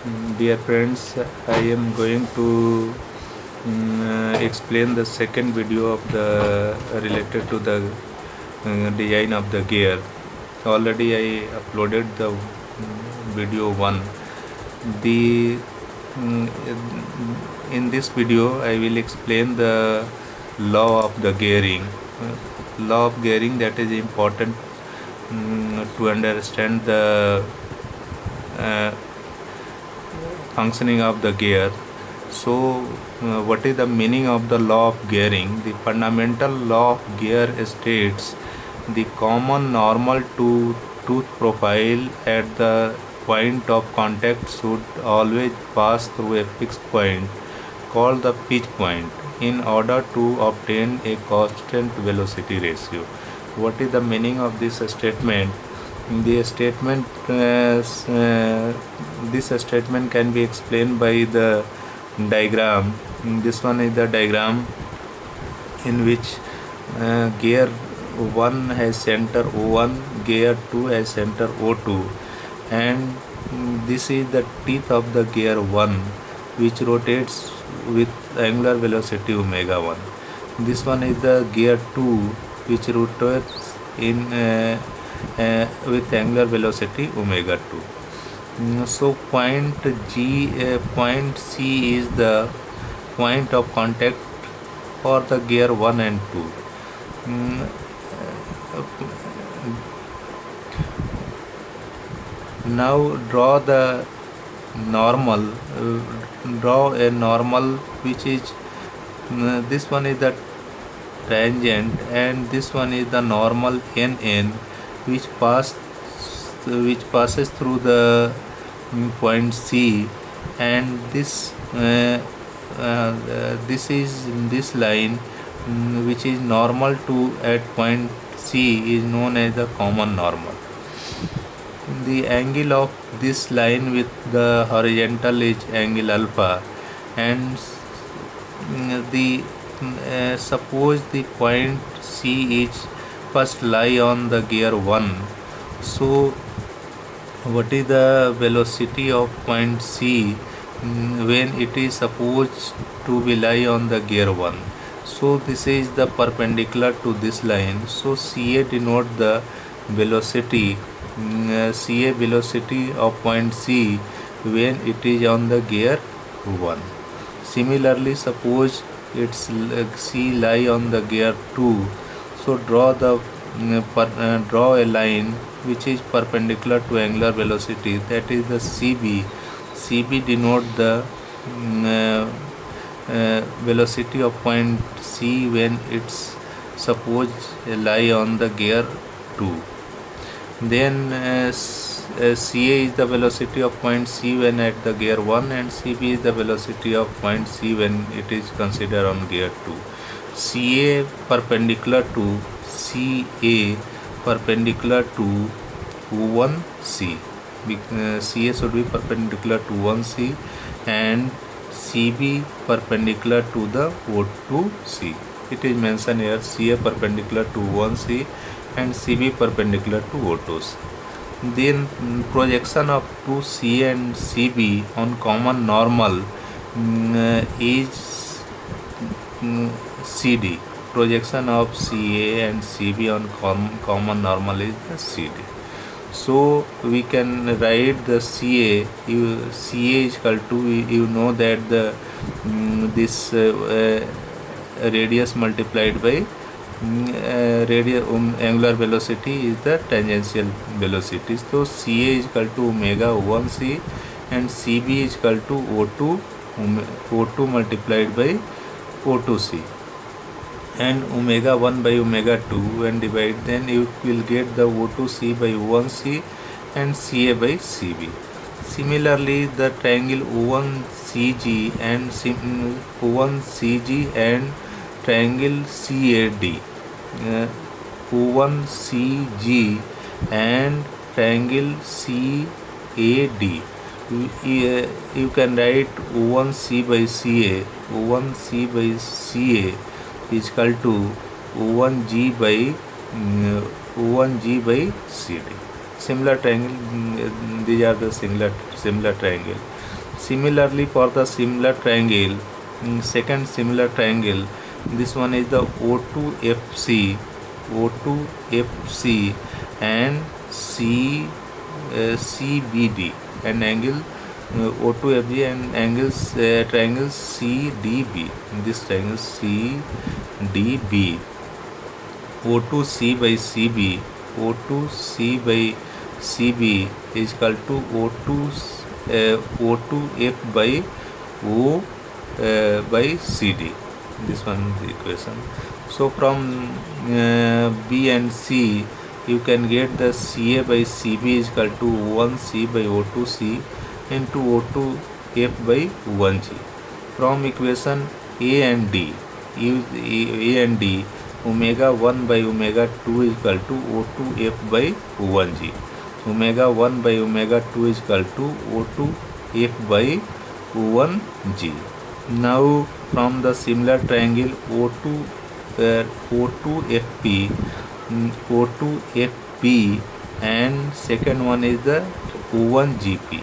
Dear friends, I am going to explain the second video of the related to the design of the gear. Already I uploaded the video 1. The in this video I will explain the law of the gearing. Law of gearing, that is important to understand the uh, functioning of the gear. So what is the meaning of the law of gearing? The fundamental law of gear states the common normal to tooth profile at the point of contact should always pass through a fixed point called the pitch point in order to obtain a constant velocity ratio. What is the meaning of this statement? The statement this statement can be explained by the diagram. This one is the diagram in which gear 1 has center O1, gear 2 has center O2, and this is the teeth of the gear 1 which rotates with angular velocity omega 1. This one is the gear 2 which rotates in with angular velocity omega 2. So point C is the point of contact for the gear 1 and 2. Now draw the normal. Draw a normal which is this one is the tangent and this one is the normal NN which passes through the point C, and this is this line which is normal to at point C is known as the common normal. The angle of this line with the horizontal is angle alpha, and the suppose the point C is first lie on the gear 1. So what is the velocity of point C when it is supposed to be lie on the gear 1? So this is the perpendicular to this line. So CA denote the velocity, CA velocity of point C when it is on the gear 1. Similarly, suppose it's C lie on the gear 2. So draw a line which is perpendicular to angular velocity, that is the CB. CB denote the velocity of point C when it's supposed lie on the gear 2. Then CA is the velocity of point C when at the gear 1, and CB is the velocity of point C when it is considered on gear 2. CA perpendicular to CA perpendicular to 1C. CA should be perpendicular to 1C and CB perpendicular to the O2C. It is mentioned here CA perpendicular to 1C and CB perpendicular to O2C. Then projection of 2CA and CB on common normal is CD. Projection of CA and CB on common normal is the CD. So we can write the CA. CA is equal to, you know that the this radius multiplied by angular velocity is the tangential velocity. So CA is equal to omega 1C and CB is equal to O2 multiplied by O2C and omega 1 by omega 2, and divide, then you will get the O2C by O1C and CA by CB. Similarly, the triangle O1CG and O1CG and triangle CAD, O1CG and triangle CAD. You can write O1C by CA. O1C by CA is equal to O1G by CD. Similar triangle, these are the similar triangle. Similarly, for the similar triangle, second similar triangle, this one is the O2FC, O2FC and CBD, and angle O2FG and angles triangle CDB. This triangle CDB, O2C by CB, O2C by CB is equal to O2F by O by CD. This one is the equation. So from B and C, you can get the CA by CB is equal to 1C by O2C into O2F by 1G. From equation A and D, use A and D, omega 1 by omega 2 is equal to O2F by 1G. Omega 1 by omega 2 is equal to O2F by 1G. Now from the similar triangle O2FP, O2FP and second one is the O1GP,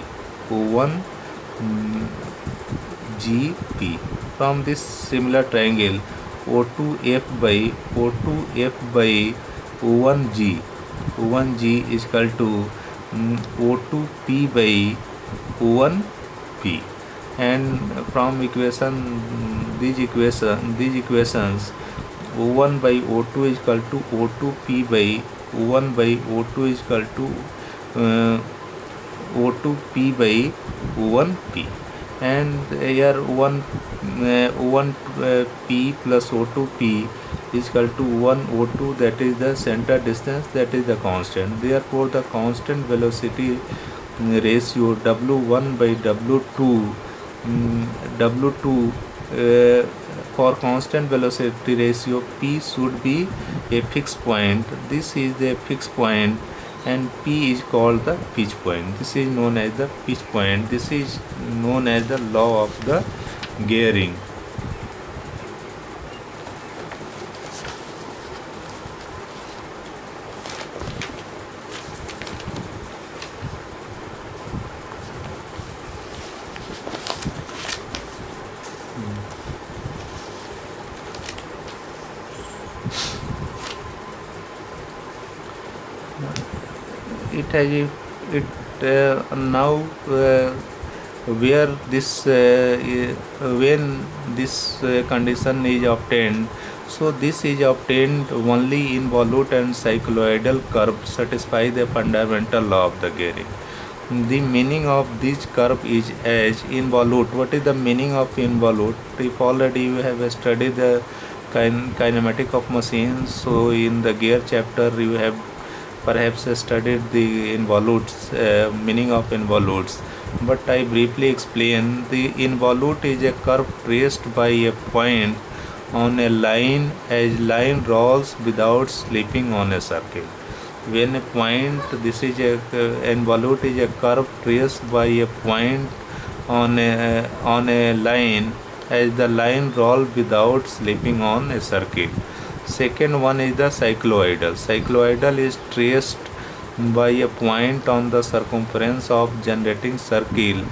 O1GP. From this similar triangle O2F by O1G, O1G is equal to O2P by O1P. And from these equations, O1 by O2 is equal to O2P by O1 by O2 is equal to O2P by O1P. And here O1P plus O2P is equal to 1 O2, that is the center distance, that is the constant. Therefore the constant velocity ratio W1 by W2, for constant velocity ratio P should be a fixed point. This is the fixed point and P is called the pitch point. This is known as the pitch point. This is known as the law of the gearing. It has now where this when this condition is obtained, so this is obtained only involute and cycloidal curve satisfy the fundamental law of the gearing. The meaning of this curve is as involute. What is the meaning of involute? If already you have studied the kinematic of machines, so in the gear chapter you have perhaps studied the involutes, meaning of involutes, but I briefly explain. The involute is a curve traced by a point on a line as line rolls without slipping on a circle. When a point, this is a involute is a curve traced by a point on a line as the line roll without slipping on a circle. Second one is the cycloidal. Cycloidal is traced by a point on the circumference of generating circle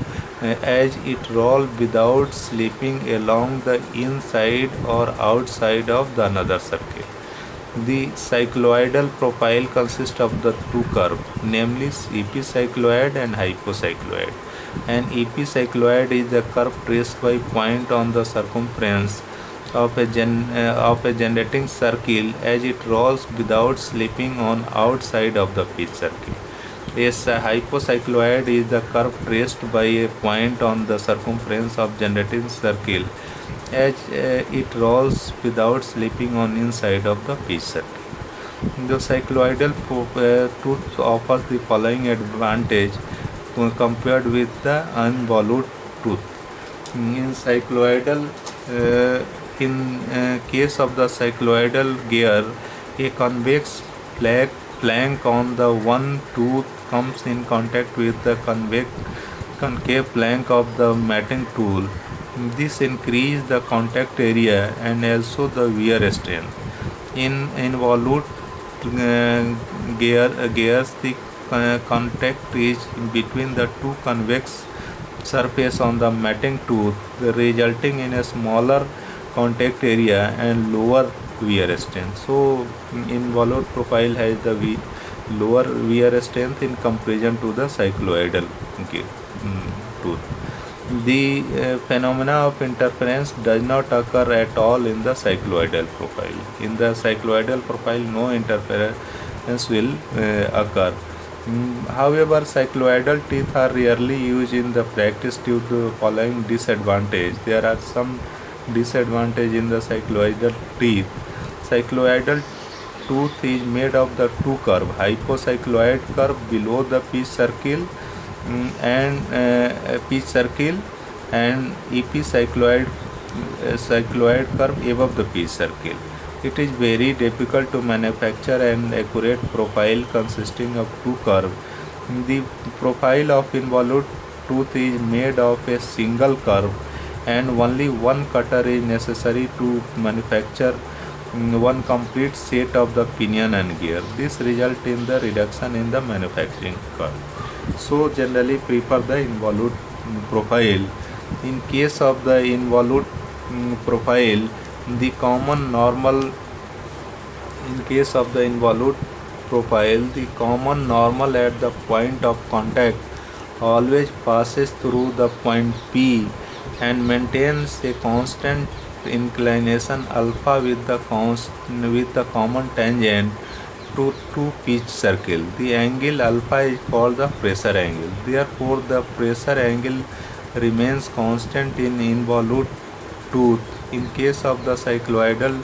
as it rolls without slipping along the inside or outside of the another circle. The cycloidal profile consists of the two curves, namely epicycloid and hypocycloid. An epicycloid is the curve traced by point on the circumference of a generating circle as it rolls without slipping on outside of the pitch circle. A hypocycloid is the curve traced by a point on the circumference of generating circle as it rolls without slipping on inside of the pitch circle. The cycloidal tooth offers the following advantage compared with the involute tooth. In cycloidal case of the cycloidal gear, a convex plank on the one tooth comes in contact with the concave plank of the mating tool. This increases the contact area and also the wear strength. In involute gears, the contact is between the two convex surface on the mating tooth, resulting in a smaller contact area and lower wear strength. So, involute profile has the lower wear strength in comparison to the cycloidal tooth. The phenomena of interference does not occur at all in the cycloidal profile. In the cycloidal profile, no interference will occur. However, cycloidal teeth are rarely used in the practice due to the following disadvantage. There are some disadvantage in the cycloidal teeth. Cycloidal tooth is made of the two curve, hypocycloid curve below the pitch circle and pitch circle and epicycloid cycloid curve above the pitch circle. It is very difficult to manufacture an accurate profile consisting of two curves. The profile of involute tooth is made of a single curve and only one cutter is necessary to manufacture one complete set of the pinion and gear. This results in the reduction in the manufacturing cost. So generally prefer the involute profile. In case of the involute profile, the common normal in case of the involute profile, the common normal at the point of contact always passes through the point P and maintains a constant inclination alpha with the common tangent to pitch circle. The angle alpha is called the pressure angle. Therefore, the pressure angle remains constant in involute tooth. In case of the cycloidal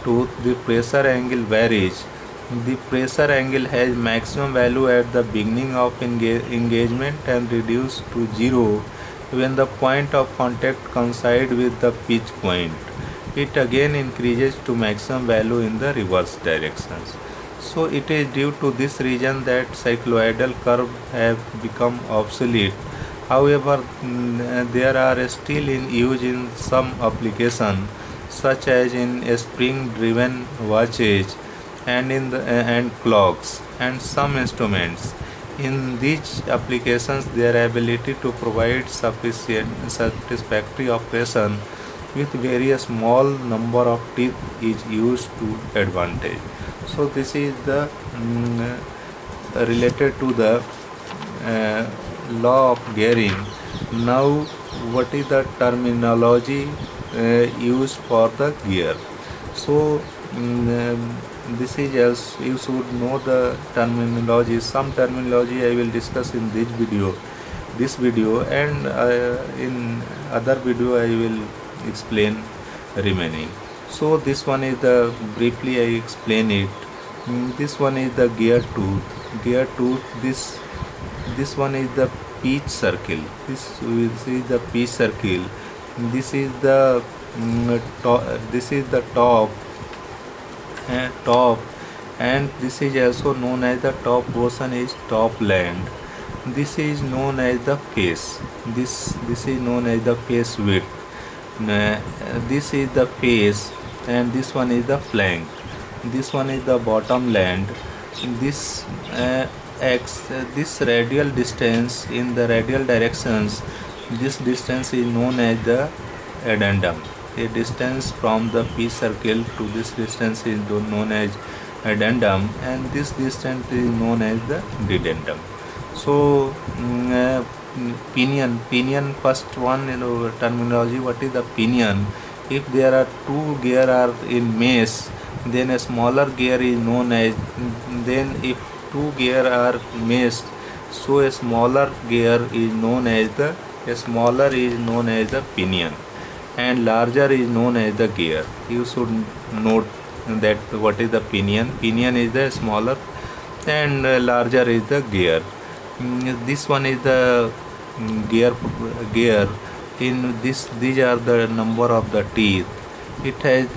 tooth, the pressure angle varies. The pressure angle has maximum value at the beginning of engagement and reduced to 0 when the point of contact coincides with the pitch point. It again increases to maximum value in the reverse directions. So it is due to this reason that cycloidal curve have become obsolete. However, there are still in use in some application, such as in spring-driven watches and and clocks and some instruments. In these applications, their ability to provide satisfactory operation with various small number of teeth is used to advantage. So this is the related to the law of gearing. Now, what is the terminology used for the gear? So this is, as you should know the terminology. Some terminology I will discuss in this video, and in other video I will explain remaining. So this one is the briefly I explain it. This one is the gear tooth. This one is the pitch circle. This is the pitch circle. This is the top and this is also known as the top portion is top land. This is known as the face. This is known as the face width. This is the face and this one is the flank. This one is the bottom land. This this radial distance in the radial directions, this distance is known as the addendum. A distance from the pitch circle to this distance is known as addendum, and this distance is known as the dedendum. So pinion first one, terminology. What is the pinion? If there are two gear are in mesh, then a smaller gear is known as, then if two gear are meshed, so a smaller gear is known as the pinion and larger is known as the gear. You should note that what is the pinion. Pinion is the smaller and larger is the gear. This one is the gear. In these are the number of the teeth. It has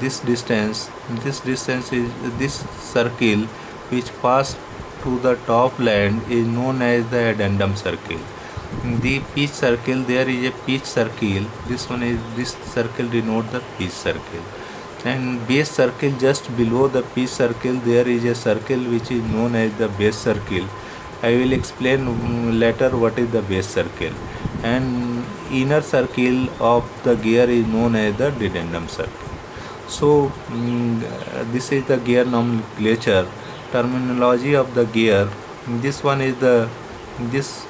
this distance. This distance is this circle which pass to the top land is known as the addendum circle. The pitch circle, there is a pitch circle. This circle denote the pitch circle. And base circle, just below the pitch circle there is a circle which is known as the base circle. I will explain later what is the base circle. and inner circle of the gear is known as the dedendum circle. So this is the gear nomenclature terminology of the gear. This one is the this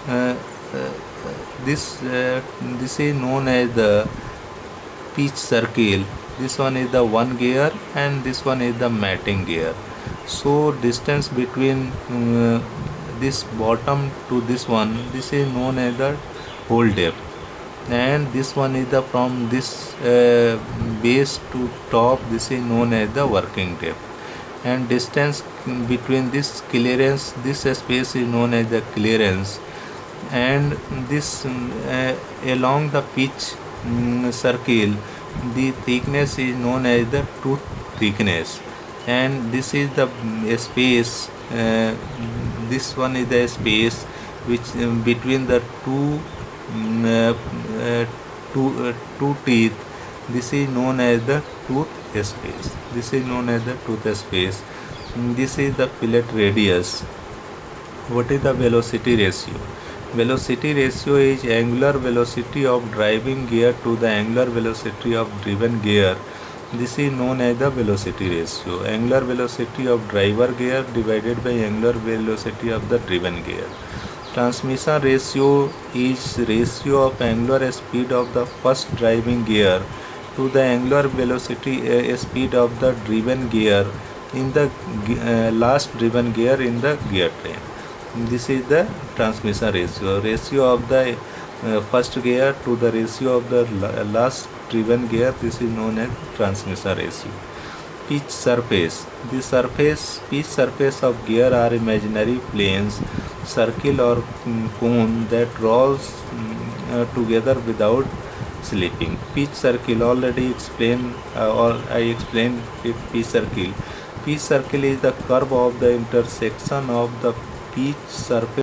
uh, uh, this is known as the pitch circle. This one is the one gear and this one is the matting gear. So distance between this bottom to this one, this is known as the hole depth, and this one is the from this base to top, this is known as the working depth, and distance between this clearance, this space is known as the clearance, and this along the pitch circle, the thickness is known as the tooth thickness, and this is the space, this one is the space which between the mm, uh, uh, two teeth, this is known as the tooth space, this is known as the tooth space. This is the fillet radius. What is the velocity ratio? Velocity ratio is angular velocity of driving gear to the angular velocity of driven gear. This is known as the velocity ratio. Angular velocity of driver gear divided by angular velocity of the driven gear. Transmission ratio is ratio of angular speed of the first driving gear to the angular velocity speed of the driven gear in the last driven gear in the gear train. This is the transmission ratio. Ratio of the first gear to the ratio of the last driven gear. This is known as transmission ratio. Pitch surface. The pitch surface of gear are imaginary planes, circle or cone that rolls together without slipping. Pitch circle already explained, or I explained it. Pitch circle. Pitch circle is the curve of the intersection of the pitch surface